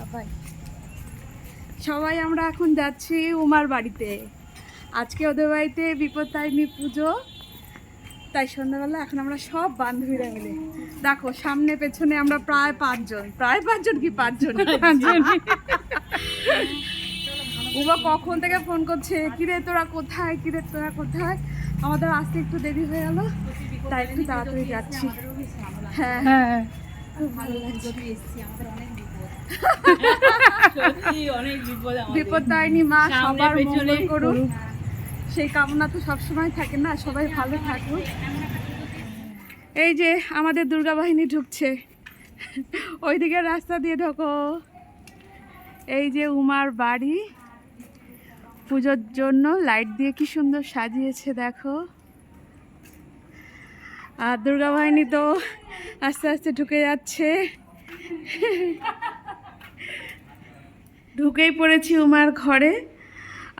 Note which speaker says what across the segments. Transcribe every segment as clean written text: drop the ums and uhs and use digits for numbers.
Speaker 1: সবাই সবাই আমরা এখন যাচ্ছি উমার বাড়িতে। আজকে ওদের বাড়িতে বিপত্তারিণী পুজো, তাই সন্ধ্যাবেলা এখন আমরা সব বান্ধবীরা মিলে, দেখো সামনে পেছনে আমরা প্রায় পাঁচজন কি পাঁচজন উমা কখন থেকে ফোন করছে, কিরে তোরা কোথায়, কিরে তোরা কোথায়। আমাদের আসতে একটু দেরি হয়ে গেল, তাই একটু তাড়াতাড়ি যাচ্ছি। হ্যাঁ হ্যাঁ, খুব ভালো লাগছে। বিপত্তারিণী মা সবার মঙ্গল করুন, সেই কামনা তো সবসময় থাকে না, সবাই ভালো থাকুক। এই যে আমাদের দুর্গা বাহিনী ঢুকছে, ওইদিকে রাস্তা দিয়ে ঢোকো। এই যে উমার বাড়ি, পুজোর জন্য লাইট দিয়ে কি সুন্দর সাজিয়েছে দেখো। আর দুর্গা বাহিনী তো আস্তে আস্তে ঢুকে যাচ্ছে। ঢুকেই পড়েছি উমার ঘরে।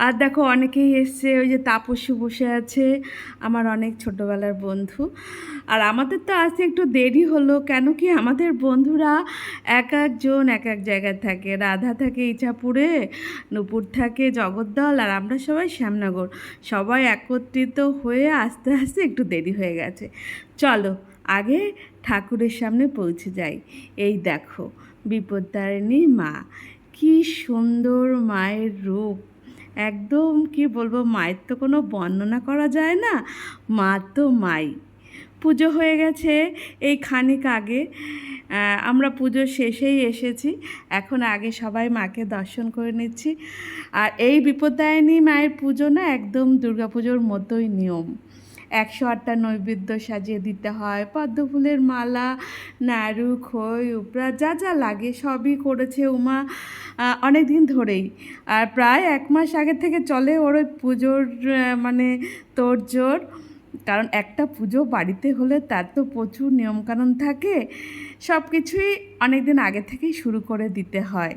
Speaker 1: আর দেখো অনেকেই এসছে, ওই যে তাপসী বসে আছে, আমার অনেক ছোটোবেলার বন্ধু। আর আমাদের তো আসতে একটু দেরি হলো, কেন কি আমাদের বন্ধুরা এক একজন এক এক জায়গায় থাকে। রাধা থাকে ইছাপুরে, নূপুর থাকে জগদ্দল, আর আমরা সবাই শ্যামনগর। সবাই একত্রিত হয়ে আস্তে আস্তে একটু দেরি হয়ে গেছে। চলো আগে ঠাকুরের সামনে পৌঁছে যাই। এই দেখো বিপত্তারিণী মা, কি সুন্দর মায়ের রূপ, একদম কি বলবো, মায়ের তো কোনো বর্ণনা করা যায় না। মা তো মাই। পুজো হয়ে গেছে এই খানিক আগে, আমরা পুজোর শেষেই এসেছি। এখন আগে সবাই মাকে দর্শন করে নিচ্ছি। আর এই বিপত্তারিণী মায়ের পুজো না একদম দুর্গাপুজোর মতোই নিয়ম। 108টা নৈবেদ্য সাজিয়ে দিতে হয়, পদ্ম ফুলের মালা, নাড়ু, খই, উপরা যা যা লাগে সবই করেছে উমা অনেক দিন ধরেই। আর প্রায় 1 মাস আগে থেকে চলে ওর ওই পুজোর মানে তোড়জোড়। কারণ একটা পুজো বাড়িতে হলে তার তো প্রচুর নিয়মকানুন থাকে, সব কিছুই অনেক দিন আগে থেকেই শুরু করে দিতে হয়।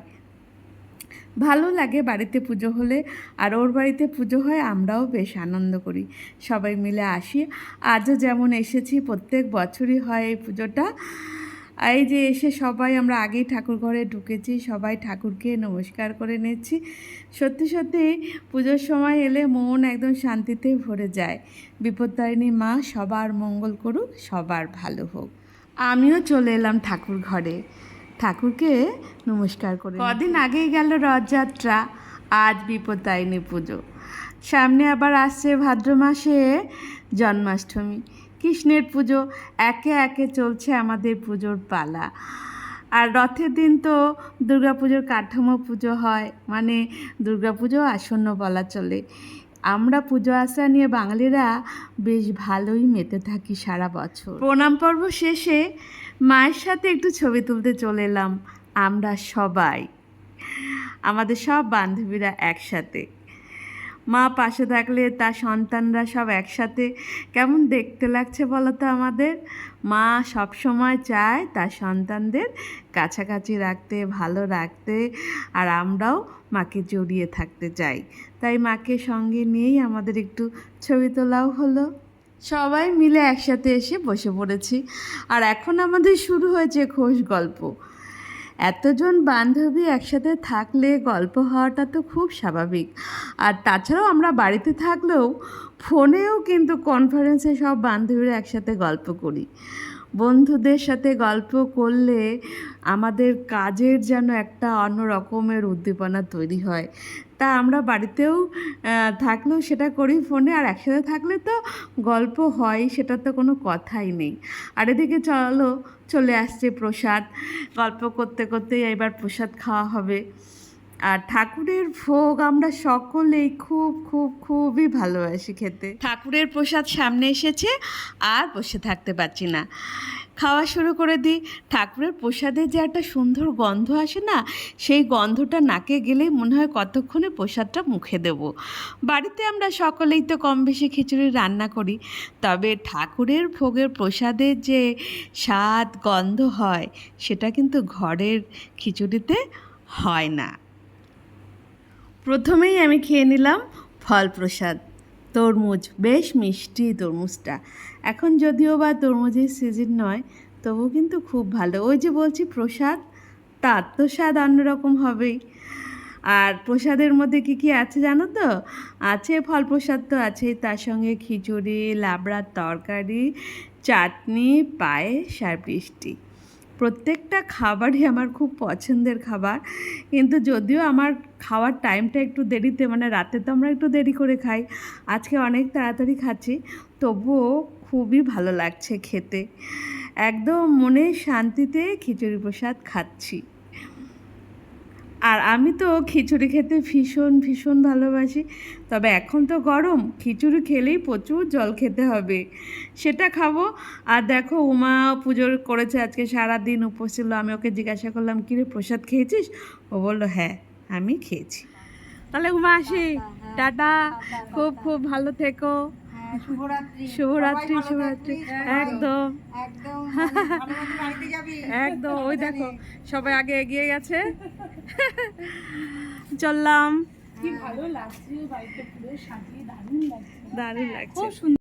Speaker 1: ভালো লাগে বাড়িতে পুজো হলে। আর ওর বাড়িতে পুজো হয়, আমরাও বেশ আনন্দ করি, সবাই মিলে আসি। আজও যেমন এসেছি, প্রত্যেক বছরই হয় এই পুজোটা। এই যে এসে সবাই আমরা আগেই ঠাকুর ঘরে ঢুকেছি, সবাই ঠাকুরকে নমস্কার করে নিচ্ছি। সত্যি সত্যি পুজোর সময় এলে মন একদম শান্তিতে ভরে যায়। বিপত্তারিণী মা সবার মঙ্গল করুক, সবার ভালো হোক। আমিও চলে এলাম ঠাকুর ঘরে, ঠাকুরকে নমস্কার করে। কদিন আগেই গেল রথযাত্রা, আজ বিপত্তারিণী পুজো, সামনে আবার আসছে ভাদ্র মাসে জন্মাষ্টমী, কৃষ্ণের পুজো। একে একে চলছে আমাদের পুজোর পালা। আর রথের দিন তো দুর্গাপুজোর কাঠামো পুজো হয়, মানে দুর্গাপুজো আসন্ন বলা চলে। আমরা পুজো আশা নিয়ে বাঙালিরা বেশ ভালোই মেতে থাকি সারা বছর। প্রণাম পর্ব শেষে মায়ের সাথে একটু ছবি তুলতে চলে এলাম আমরা সবাই, আমাদের সব বান্ধবীরা একসাথে। মা পাশে থাকলে তার সন্তানরা সব একসাথে কেমন দেখতে লাগছে বলো তো আমাদের। মা সব সময় চায় তার সন্তানদের কাছাকাছি রাখতে, ভালো রাখতে, আর আমরাও মাকে জড়িয়ে থাকতে চাই। তাই মাকে সঙ্গে নিয়েই আমাদের একটু ছবি তোলাও হলো। সবাই মিলে একসাথে এসে বসে পড়েছি। আর এখন আমাদের শুরু হয়েছে খোশ গল্প। এতজন বান্ধবী একসাথে থাকলে গল্প হওয়াটা তো খুব স্বাভাবিক। আর তাছাড়াও আমরা বাড়িতে থাকলেও ফোনেও কিন্তু কনফারেন্সে সব বান্ধবীরা একসাথে গল্প করি। বন্ধুদের সাথে গল্প করলে আমাদের কাজের যেন একটা অন্য রকমের উদ্দীপনা তৈরি হয়। তা আমরা বাড়িতেও থাকলেও সেটা করি ফোনে, আর একসাথে থাকলে তো গল্প হয়, সেটা তো কোনো কথাই নেই। আর এদিকে চলে আসছে প্রসাদ, গল্প করতে করতেই এবার প্রসাদ খাওয়া হবে। আর ঠাকুরের ভোগ আমরা সকলেই খুব খুব খুবই ভালোবাসি খেতে। ঠাকুরের প্রসাদ সামনে এসেছে, আর বসে থাকতে পারছি না, খাওয়া শুরু করে দিই। ঠাকুরের প্রসাদের যে একটা সুন্দর গন্ধ আসে না, সেই গন্ধটা নাকে গেলেই মনে হয় কতক্ষণে প্রসাদটা মুখে দেব। বাড়িতে আমরা সকলেই তো কম বেশি খিচুড়ি রান্না করি, তবে ঠাকুরের ভোগের প্রসাদের যে স্বাদ গন্ধ হয়, সেটা কিন্তু ঘরের খিচুড়িতে হয় না। প্রথমেই আমি খেয়ে নিলাম ফল প্রসাদ, তরমুজ, বেশ মিষ্টি তরমুজটা। এখন যদিও বা তরমুজের সিজন নয়, তবু কিন্তু খুব ভালো। ওই যে বলছি প্রসাদ, তার তো স্বাদ অন্যরকম হবেই। আর প্রসাদের মধ্যে কি কি আছে জানো তো? আছে ফল প্রসাদ তো আছেই, তার সঙ্গে খিচুড়ি, লাবড়ার তরকারি, চাটনি, পায়েস আর মিষ্টি। প্রত্যেকটা খাবারই আমার খুব পছন্দের খাবার, কিন্তু যদিও আমার খাওয়ার টাইমটা একটু দেরিতে, মানে রাতে তো আমরা একটু দেরি করে খাই, আজকে অনেক তাড়াতাড়ি খাচ্ছি, তবুও খুবই ভালো লাগছে খেতে। একদম মনের শান্তিতে খিচুড়ি প্রসাদ খাচ্ছি। আর আমি তো খিচুড়ি খেতে ভীষণ ভীষণ ভালোবাসি। তবে এখন তো গরম, খিচুড়ি খেলেই প্রচুর জল খেতে হবে, সেটা খাবো। আর দেখো উমা পুজো করেছে, আজকে সারাদিন উপোস ছিল। আমি ওকে জিজ্ঞাসা করলাম, কিরে প্রসাদ খেয়েছিস? ও বললো হ্যাঁ আমি খেয়েছি। তাহলে উমা আসি, টাটা, খুব খুব ভালো থেকো।
Speaker 2: শুভরাত্রি।
Speaker 1: শুভরাত্রি,
Speaker 2: সবাই ভালো
Speaker 1: শুভরাত্রি।
Speaker 2: থাকিস।
Speaker 1: একদম
Speaker 2: একদম ভালো মতো বাড়িতে যাবি।
Speaker 1: একদম, ওই দেখো সবাই আগে এগিয়ে গেছে। চললাম।
Speaker 3: কি ভালো লাগছে, বাড়িটা পুরো সাজিয়ে দারুণ লাগছে।
Speaker 1: দারুণ লাগছে।
Speaker 3: খুব সুন্দর।